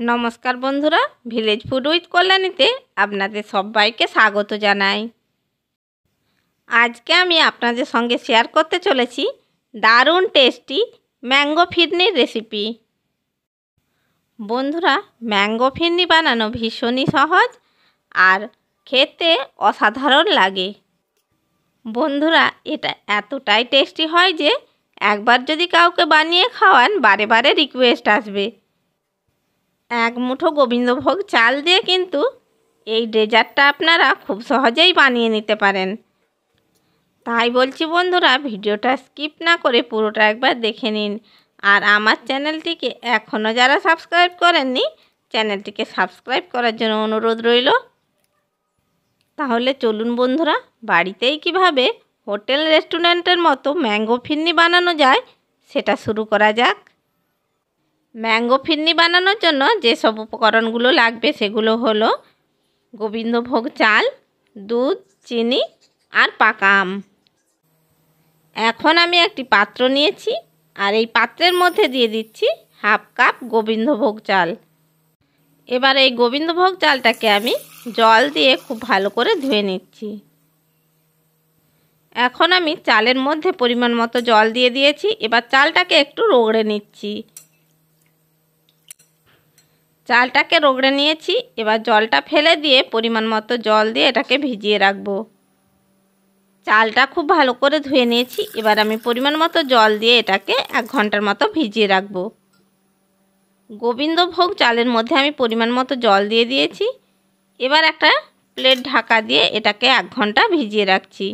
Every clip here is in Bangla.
নমস্কার বন্ধুরা, ভিলেজ ফুড উইথ কল্যাণীতে আপনাদের সবাইকে স্বাগত জানাই। আজকে আমি আপনাদের সঙ্গে শেয়ার করতে চলেছি দারুণ টেস্টি ম্যাঙ্গো ফিরনির রেসিপি। বন্ধুরা, ম্যাঙ্গো ফিরনি বানানো ভীষণই সহজ আর খেতে অসাধারণ লাগে। বন্ধুরা, এটা এতটাই টেস্টি হয় যে একবার যদি কাউকে বানিয়ে খাওয়ান বারে বারে রিকোয়েস্ট আসবে। এক মুঠো গোবিন্দভোগ চাল দিয়ে কিন্তু এই ডেজার্টটা আপনারা খুব সহজেই বানিয়ে নিতে পারেন। তাই বলছি বন্ধুরা, ভিডিওটা স্কিপ না করে পুরোটা একবার দেখে নিন। আর আমার চ্যানেলটিকে এখনও যারা সাবস্ক্রাইব করেননি, চ্যানেলটিকে সাবস্ক্রাইব করার জন্য অনুরোধ রইল। তাহলে চলুন বন্ধুরা, বাড়িতেই কিভাবে হোটেল রেস্টুরেন্টের মতো ম্যাঙ্গো ফিরনি বানানো যায় সেটা শুরু করা যাক। ম্যাঙ্গো ফিরনি বানানোর জন্য যেসব উপকরণগুলো লাগবে সেগুলো হলো গোবিন্দভোগ চাল, দুধ, চিনি আর পাকা আম। এখন আমি একটি পাত্র নিয়েছি আর এই পাত্রের মধ্যে দিয়ে দিচ্ছি হাফ কাপ গোবিন্দভোগ চাল। এবার এই গোবিন্দভোগ চালটাকে আমি জল দিয়ে খুব ভালো করে ধুয়ে নিচ্ছি। এখন আমি চালের মধ্যে পরিমাণ মতো জল দিয়ে দিয়েছি। এবার চালটাকে একটু রগড়ে নিচ্ছি। চালটাকে রগড়ে নিয়েছি। এবার জলটা ফেলে দিয়ে পরিমাণ মতো জল দিয়ে এটাকে ভিজিয়ে রাখবো। চালটা খুব ভালো করে ধুয়ে নিয়েছি। এবার আমি পরিমাণ মতো জল দিয়ে এটাকে 1 ঘন্টার মতো ভিজিয়ে রাখবো। গোবিন্দভোগ চালের মধ্যে আমি পরিমাণ মতো জল দিয়ে দিয়েছি। এবার একটা প্লেট ঢাকা দিয়ে এটাকে 1 ঘন্টা ভিজিয়ে রাখছি।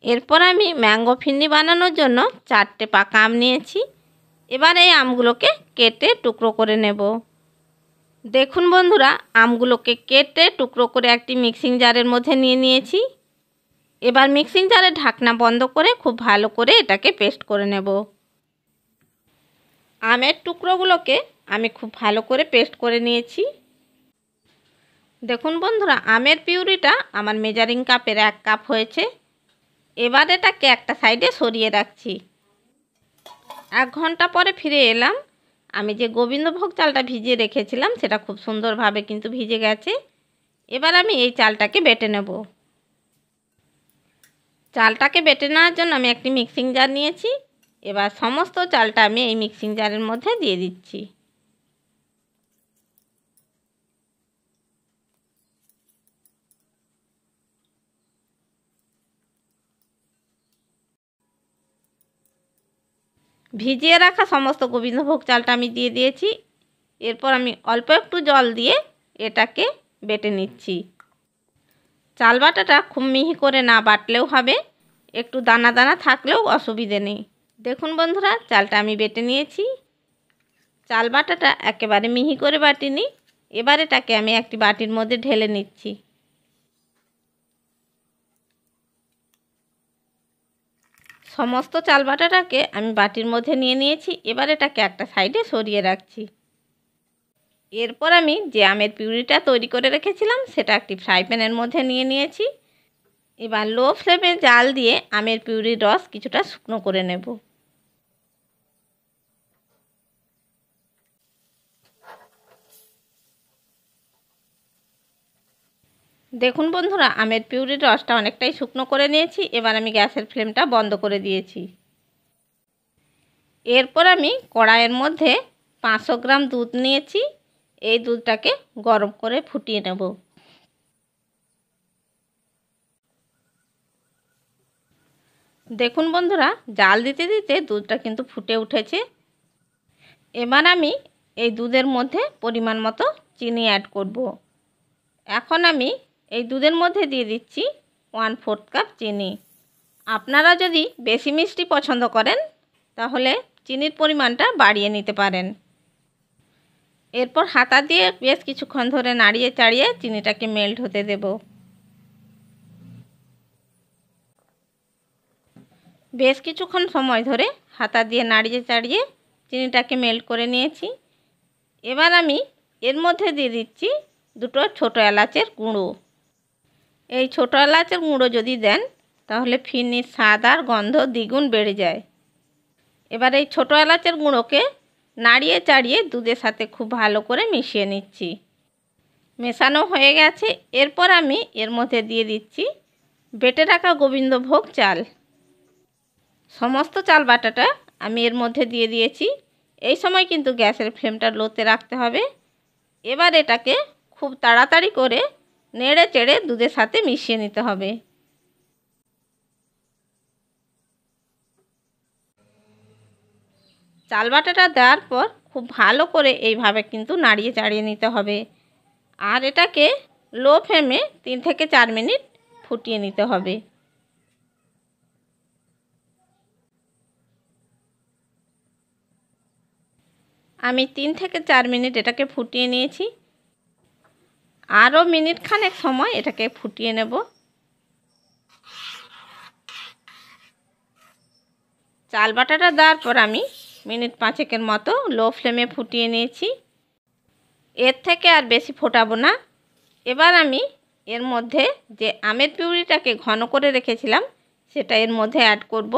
এরপর আমি ম্যাঙ্গো ফিরনি বানানোর জন্য 4টে পাকা আম নিয়েছি। এবার এই আমগুলোকে কেটে টুকরো করে নেব। দেখুন বন্ধুরা, আমগুলোকে কেটে টুকরো করে একটি মিক্সিং জারের মধ্যে নিয়ে নিয়েছি। এবার মিক্সিং জারের ঢাকনা বন্ধ করে খুব ভালো করে এটাকে পেস্ট করে নেব। আমের টুকরোগুলোকে আমি খুব ভালো করে পেস্ট করে নিয়েছি। দেখুন বন্ধুরা, আমের পিউরিটা আমার মেজারিং কাপের 1 কাপ হয়েছে। এবার এটাকে একটা সাইডে সরিয়ে রাখছি। 1 ঘন্টা পরে ফিরে এলাম। আমি যে গোবিন্দভোগ চালটা ভিজিয়ে রেখেছিলাম সেটা খুব সুন্দরভাবে কিন্তু ভিজে গেছে। এবার আমি এই চালটাকে বেটে নেব। চালটাকে বেটে নেওয়ার জন্য আমি একটি মিক্সিং জার নিয়েছি। এবার সমস্ত চালটা আমি এই মিক্সিং জারের মধ্যে দিয়ে দিচ্ছি। ভিজিয়ে রাখা সমস্ত গোবিন্দভোগ চালটা আমি দিয়ে দিয়েছি। এরপর আমি অল্প একটু জল দিয়ে এটাকে বেটে নিচ্ছি। চাল বাটাটা খুব মিহি করে না বাটলেও হবে, একটু দানা দানা থাকলেও অসুবিধে নেই। দেখুন বন্ধুরা, চালটা আমি বেটে নিয়েছি। চাল বাটাটা একেবারে মিহি করে বাটিনি। এবার এটাকে আমি একটি বাটির মধ্যে ঢেলে নিচ্ছি। সমস্ত চাল বাটাটাকে আমি বাটির মধ্যে নিয়ে নিয়েছি। এবার এটাকে একটা সাইডে সরিয়ে রাখছি। এরপর আমি যে আমের পিউরিটা তৈরি করে রেখেছিলাম সেটা একটি ফ্রাই প্যানের মধ্যে নিয়ে নিয়েছি। এবার লো ফ্লেমে জাল দিয়ে আমের পিউরির রস কিছুটা শুকনো করে নেব। দেখুন বন্ধুরা, আমের পিউরির রসটা অনেকটাই শুকনো করে নিয়েছি। এবার আমি গ্যাসের ফ্লেমটা বন্ধ করে দিয়েছি। এরপর আমি কড়াইয়ের মধ্যে 500 গ্রাম দুধ নিয়েছি। এই দুধটাকে গরম করে ফুটিয়ে নেব। দেখুন বন্ধুরা, জাল দিতে দিতে দুধটা কিন্তু ফুটে উঠেছে। এবার আমি এই দুধের মধ্যে পরিমাণ মতো চিনি অ্যাড করব। এখন আমি এই দুধের মধ্যে দিয়ে দিচ্ছি 1/4 কাপ চিনি। আপনারা যদি বেশি মিষ্টি পছন্দ করেন তাহলে চিনির পরিমাণটা বাড়িয়ে নিতে পারেন। এরপর হাতা দিয়ে বেশ কিছুক্ষণ ধরে নাড়িয়ে চাড়িয়ে চিনিটাকে মেল্ট হতে দেব। বেশ কিছুক্ষণ সময় ধরে হাতা দিয়ে নাড়িয়ে চাড়িয়ে চিনিটাকে মেল্ট করে নিয়েছি। এবার আমি এর মধ্যে দিয়ে দিচ্ছি 2টো ছোটো এলাচের গুঁড়ো। এই ছোটো এলাচের গুঁড়ো যদি দেন তাহলে ফিরনির স্বাদ আর গন্ধ দ্বিগুণ বেড়ে যায়। এবার এই ছোটো এলাচের গুঁড়োকে নাড়িয়ে চাড়িয়ে দুধের সাথে খুব ভালো করে মিশিয়ে নিচ্ছি। মেশানো হয়ে গেছে। এরপর আমি এর মধ্যে দিয়ে দিচ্ছি বেটে রাখা গোবিন্দভোগ চাল। সমস্ত চাল বাটাটা আমি এর মধ্যে দিয়ে দিয়েছি। এই সময় কিন্তু গ্যাসের ফ্লেমটা লোতে রাখতে হবে। এবার এটাকে খুব তাড়াতাড়ি করে নেড়ে চেড়ে দুধের সাথে মিশিয়ে নিতে হবে। চাল বাটাটা দেওয়ার পর খুব ভালো করে এইভাবে কিন্তু নাড়িয়ে চাড়িয়ে নিতে হবে। আর এটাকে লো ফ্লেমে 3 থেকে 4 মিনিট ফুটিয়ে নিতে হবে। আমি 3 থেকে 4 মিনিট এটাকে ফুটিয়ে নিয়েছি। আরও মিনিট খানেক সময় এটাকে ফুটিয়ে নেব। চাল বাটাটা দেওয়ার পর আমি মিনিট 5 মতো লো ফ্লেমে ফুটিয়ে নিয়েছি। এর থেকে আর বেশি ফোটাবো না। এবার আমি এর মধ্যে যে আমের পিউরিটাকে ঘন করে রেখেছিলাম সেটা এর মধ্যে অ্যাড করব।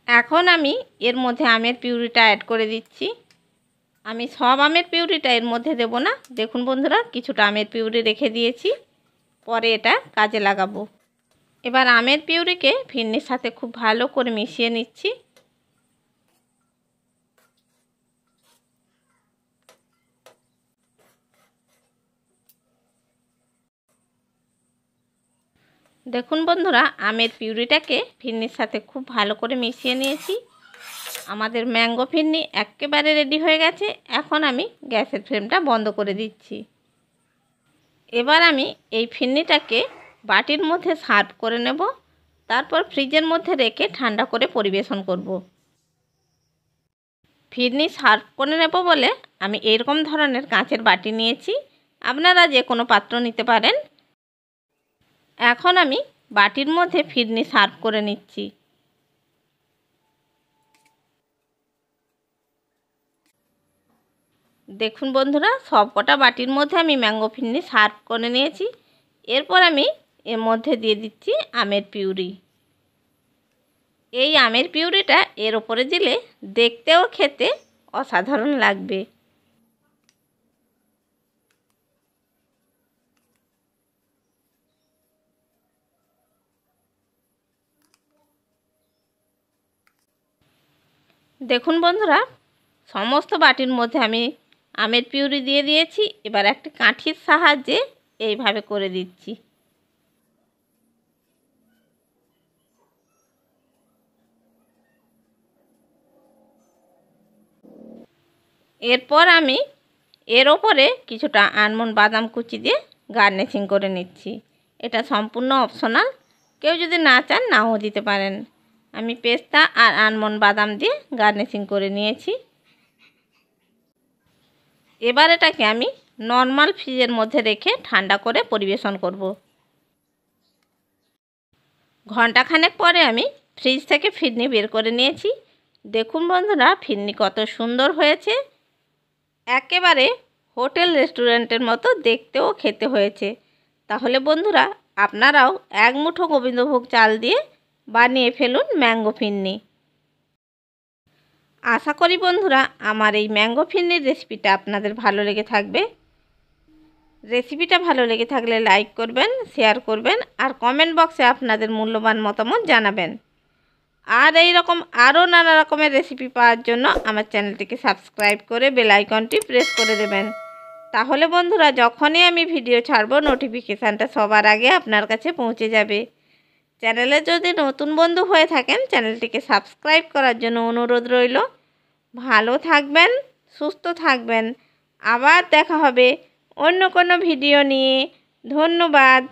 এখন আমি এর মধ্যে আমের পিউরিটা অ্যাড করে দিচ্ছি। আমি সব আমের পিউরিটা এর মধ্যে দেব না। দেখুন বন্ধুরা, কিছুটা আমের পিউরি রেখে দিয়েছি, পরে এটা কাজে লাগাবো। এবার আমের পিউরিকে ফিরনির সাথে খুব ভালো করে মিশিয়ে নিচ্ছি। দেখুন বন্ধুরা, আমের পিউরিটাকে ফিরনির সাথে খুব ভালো করে মিশিয়ে নিয়েছি। আমাদের ম্যাঙ্গো ফিরনি একেবারে রেডি হয়ে গেছে। এখন আমি গ্যাসের ফ্লেমটা বন্ধ করে দিচ্ছি। এবার আমি এই ফিরনিটাকে বাটির মধ্যে সার্ভ করে নেব। তারপর ফ্রিজের মধ্যে রেখে ঠান্ডা করে পরিবেশন করব। ফিরনি সার্ভ করে নেব বলে আমি এরকম ধরনের কাঁচের বাটি নিয়েছি। আপনারা যে কোনো পাত্র নিতে পারেন। এখন আমি বাটির মধ্যে ফিরনি সার্ভ করে নিচ্ছি। দেখুন বন্ধুরা, সব কটা বাটির মধ্যে আমি ম্যাঙ্গো ফিরনি সার্ভ করে নিয়েছি। এরপর আমি এর মধ্যে দিয়ে দিচ্ছি আমের পিউরি। এই আমের পিউরিটা এর ওপরে দিলে দেখতেও খেতে অসাধারণ লাগবে। দেখুন বন্ধুরা, সমস্ত বাটির মধ্যে আমি আমের পিউরি দিয়ে দিয়েছি। এবার একটি কাঠির সাহায্যে এইভাবে করে দিচ্ছি। এরপর আমি এর ওপরে কিছুটা আলমন্ড বাদাম কুচি দিয়ে গার্নিশিং করে নিচ্ছি। এটা সম্পূর্ণ অপশনাল, কেউ যদি না চান নাও দিতে পারেন। আমি পেস্তা আর আলমন্ড বাদাম দিয়ে গার্নিশিং করে নিয়েছি। এবার এটাকে আমি নর্মাল ফ্রিজের মধ্যে রেখে ঠান্ডা করে পরিবেশন করব। ঘন্টাখানেক পরে আমি ফ্রিজ থেকে ফিরনি বের করে নিয়েছি। দেখুন বন্ধুরা, ফিরনি কত সুন্দর হয়েছে। একেবারে হোটেল রেস্টুরেন্টের মতো দেখতেও খেতে হয়েছে। তাহলে বন্ধুরা, আপনারাও এক মুঠো গোবিন্দভোগ চাল দিয়ে বানিয়ে ফেলুন ম্যাঙ্গো ফিরনি। আশা করি বন্ধুরা, আমার এই ম্যাঙ্গো ফিরনির রেসিপিটা আপনাদের ভালো লেগে থাকবে। রেসিপিটা ভালো লেগে থাকলে লাইক করবেন, শেয়ার করবেন আর কমেন্ট বক্সে আপনাদের মূল্যবান মতামত জানাবেন। আর এই রকম আরও নানা রকমের রেসিপি পাওয়ার জন্য আমার চ্যানেলটিকে সাবস্ক্রাইব করে বেল আইকনটি প্রেস করে দেবেন। তাহলে বন্ধুরা, যখনই আমি ভিডিও ছাড়বো নোটিফিকেশানটা সবার আগে আপনার কাছে পৌঁছে যাবে। চ্যানেলে যদি নতুন বন্ধু হয়ে থাকেন, চ্যানেলটিকে সাবস্ক্রাইব করার জন্য অনুরোধ রইল। ভালো থাকবেন, সুস্থ থাকবেন। আবার দেখা হবে অন্য কোনো ভিডিও নিয়ে। ধন্যবাদ।